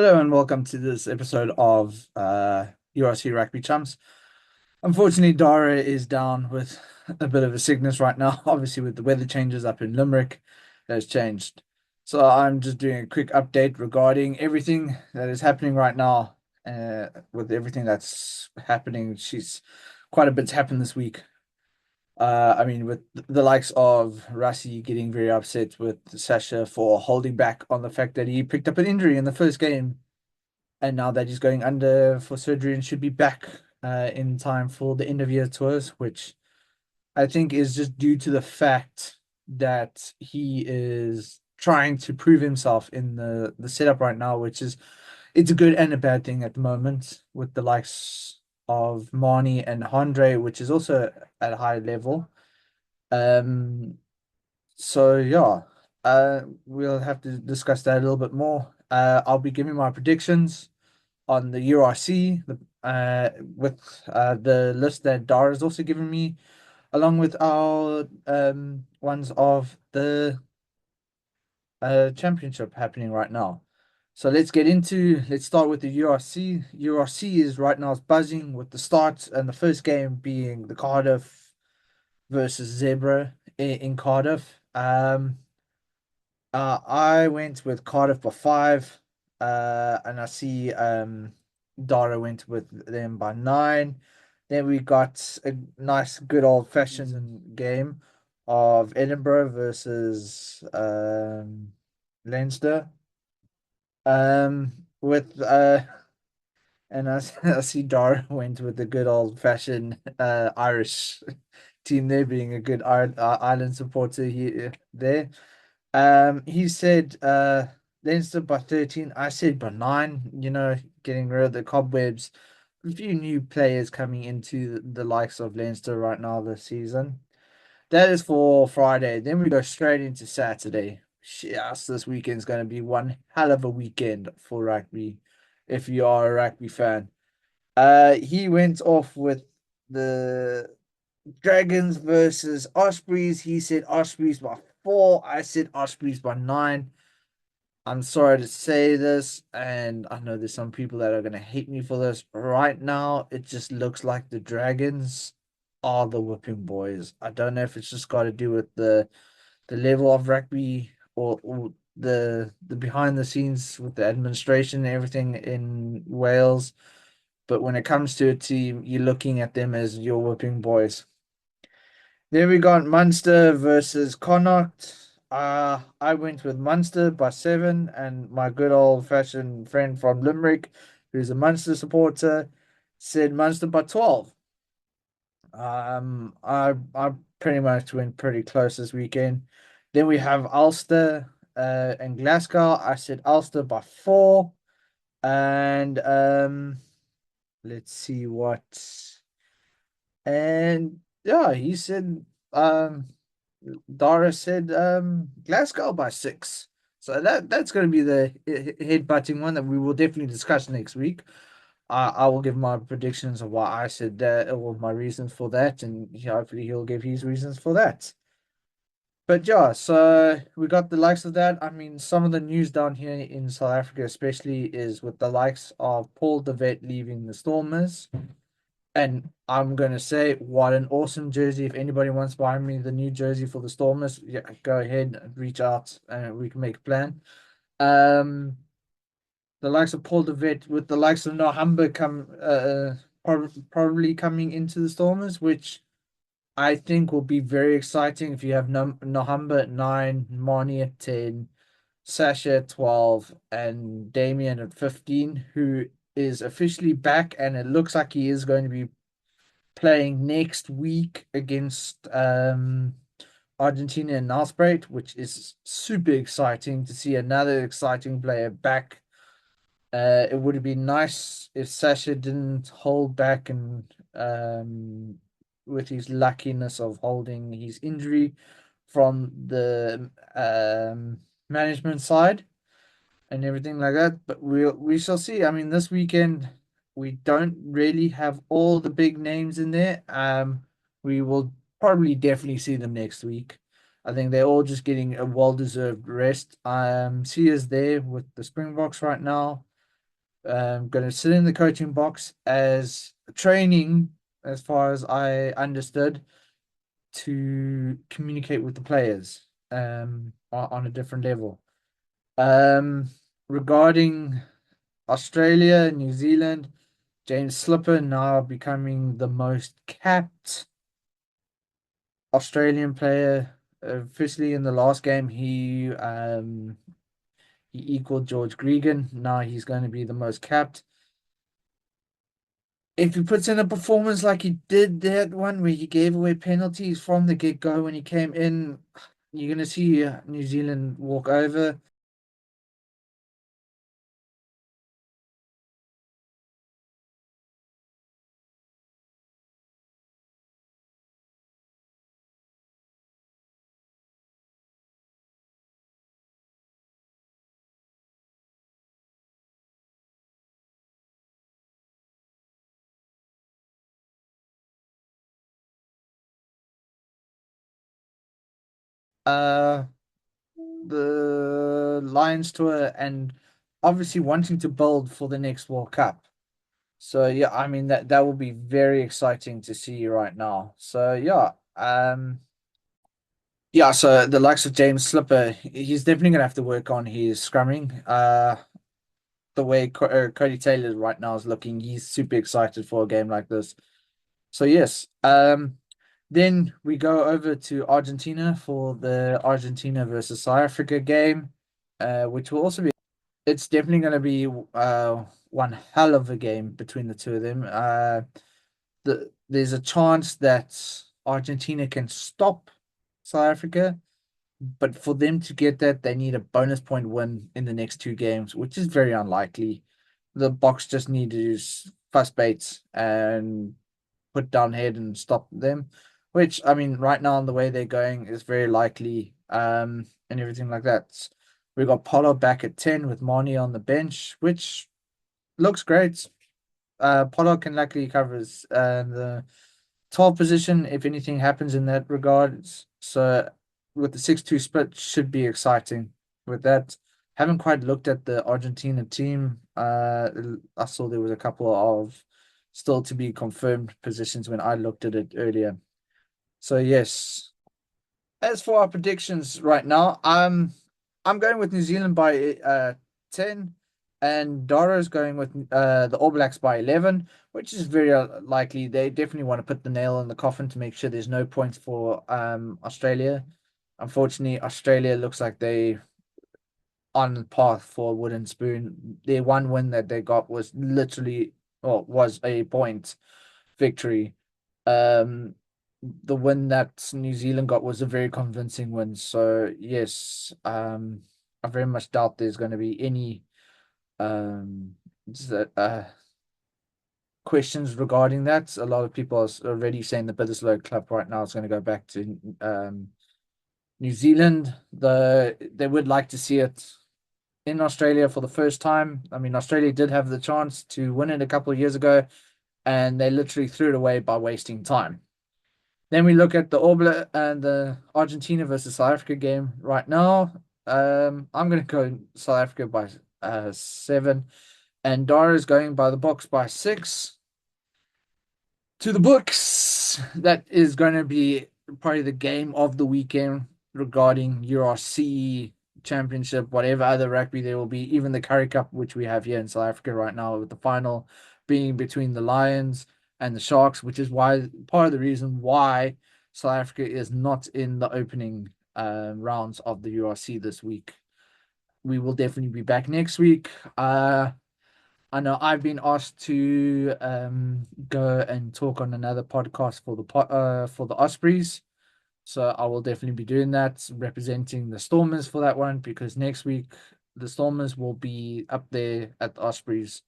Hello and welcome to this episode of URC Rugby Chumps. Unfortunately, Darragh is down with a bit of a sickness right now. Obviously, with the weather changes up in Limerick, that has changed. So I'm just doing a quick update regarding everything that is happening right now. With everything that's happening, she's quite a bit's happened this week. I mean, with the likes of Rassi getting very upset with Sasha for holding back on the fact that he picked up an injury in the first game, and now that he's going under for surgery and should be back in time for the end of year tours, which I think is just due to the fact that he is trying to prove himself in the setup right now, which is it's a good and a bad thing at the moment with the likes of Marnie and Andre, which is also at a high level. Um, so yeah, we'll have to discuss that a little bit more. I'll be giving my predictions on the URC, with the list that Dar has also given me, along with our ones of the championship happening right now. So let's start with the URC. URC is right now is buzzing with the start and the first game being the Cardiff versus Zebra in Cardiff. I went with Cardiff by 5. And I see Darragh went with them by 9. Then we got a nice, good old fashioned game of Edinburgh versus Leinster. With and I see Darragh went with the good old fashioned Irish team there, being a good Ireland supporter here there. He said Leinster by 13. I said by 9, getting rid of the cobwebs. A few new players coming into the likes of Leinster right now this season. That is for Friday. Then we go straight into Saturday. Yes, this weekend's going to be one hell of a weekend for rugby, if you are a rugby fan. He went off with the Dragons versus Ospreys. He said Ospreys by 4. I said Ospreys by 9. I'm sorry to say this, and I know there's some people that are going to hate me for this. Right now, it just looks like the Dragons are the whipping boys. I don't know if it's just got to do with the level of rugby, or the behind the scenes with the administration and everything in Wales. But when it comes to a team, you're looking at them as your whipping boys. Then we got Munster versus Connacht. I went with Munster by 7, and my good old fashioned friend from Limerick, who's a Munster supporter, said Munster by 12. I pretty much went pretty close this weekend. Then we have Ulster and Glasgow. I said Ulster by 4. And let's see what. And yeah, he said Darragh said Glasgow by 6. So that's going to be the head-butting one that we will definitely discuss next week. I will give my predictions of why I said that, or my reasons for that, and hopefully he'll give his reasons for that. But yeah, so we got the likes of that. I mean, some of the news down here in South Africa, especially, is with the likes of Paul de Wet leaving the Stormers. And I'm gonna say, what an awesome jersey! If anybody wants to buy me the new jersey for the Stormers, yeah, go ahead and reach out, and we can make a plan. Um, the likes of Paul de Wet with the likes of Nohamba probably coming into the Stormers, which I think will be very exciting. If you have Nohamba at 9, Marnie at 10, Sasha at 12, and Damien at 15, who is officially back, and it looks like he is going to be playing next week against Argentina and Nelspruit, which is super exciting to see another exciting player back. It would have been nice if Sasha didn't hold back, and with his luckiness of holding his injury from the management side and everything like that. But we shall see. I mean, this weekend we don't really have all the big names in there. We will probably definitely see them next week. I think they're all just getting a well-deserved rest. Sia's there with the Springboks right now. Going to sit in the coaching box as training, as far as I understood, to communicate with the players on a different level. Um, Regarding Australia, New Zealand, James Slipper now becoming the most capped Australian player. Officially in the last game, he equaled George Gregan. Now he's going to be the most capped. If he puts in a performance like he did that one where he gave away penalties from the get-go when he came in, you're going to see New Zealand walk over. Uh, the Lions tour and obviously wanting to build for the next World Cup. So yeah, I mean that will be very exciting to see right now. So yeah, so the likes of James Slipper, he's definitely gonna have to work on his scrumming. The way Cody Taylor right now is looking, he's super excited for a game like this. So yes, then we go over to Argentina for the Argentina versus South Africa game, which will also be. It's definitely going to be one hell of a game between the two of them. There's a chance that Argentina can stop South Africa, but for them to get that, they need a bonus point win in the next two games, which is very unlikely. The Box just need to use fast baits and put down head and stop them, which I mean, right now on the way they're going is very likely, and everything like that. We got Polo back at 10 with Marnie on the bench, which looks great. Polo can likely covers the 12 position if anything happens in that regard. So with the 6-2 split should be exciting with that. Haven't quite looked at the Argentina team. I saw there was a couple of still to be confirmed positions when I looked at it earlier. So yes. As for our predictions right now, I'm going with New Zealand by 10, and Darragh going with the All Blacks by 11, which is very likely. They definitely want to put the nail in the coffin to make sure there's no points for Australia. Unfortunately, Australia looks like they on the path for a wooden spoon. Their one win that they got was literally, well, was a point victory. Um, the win that New Zealand got was a very convincing win. So yes, I very much doubt there's going to be any um questions regarding that. A lot of people are already saying the Biddeslow Club right now is going to go back to New Zealand. They would like to see it in Australia for the first time. I mean, Australia did have the chance to win it a couple of years ago, and they literally threw it away by wasting time. Then we look at the Orbla and the Argentina versus South Africa game right now. I'm going to go South Africa by 7, and Darragh is going by the Box by 6 to the books. That is going to be probably the game of the weekend regarding URC championship, whatever other rugby there will be, even the Curry Cup, which we have here in South Africa right now, with the final being between the Lions and the Sharks, which is why part of the reason why South Africa is not in the opening rounds of the URC this week. We will definitely be back next week. I know I've been asked to go and talk on another podcast for the Ospreys. So I will definitely be doing that, representing the Stormers for that one, because next week the Stormers will be up there at the Ospreys.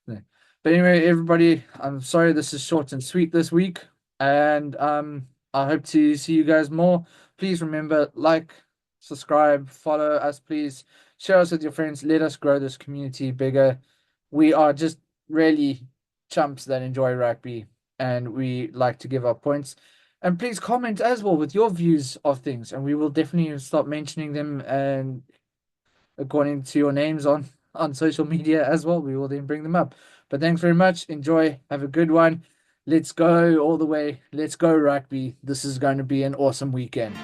Yeah. But anyway, everybody, I'm sorry this is short and sweet this week, and I hope to see you guys more. Please remember, like, subscribe, follow us, please share us with your friends. Let us grow this community bigger. We are just really chumps that enjoy rugby, and we like to give our points. And please comment as well with your views of things, and we will definitely start mentioning them and according to your names on social media as well. We will then bring them up. But thanks very much. Enjoy. Have a good one. Let's go all the way. Let's go rugby. This is going to be an awesome weekend.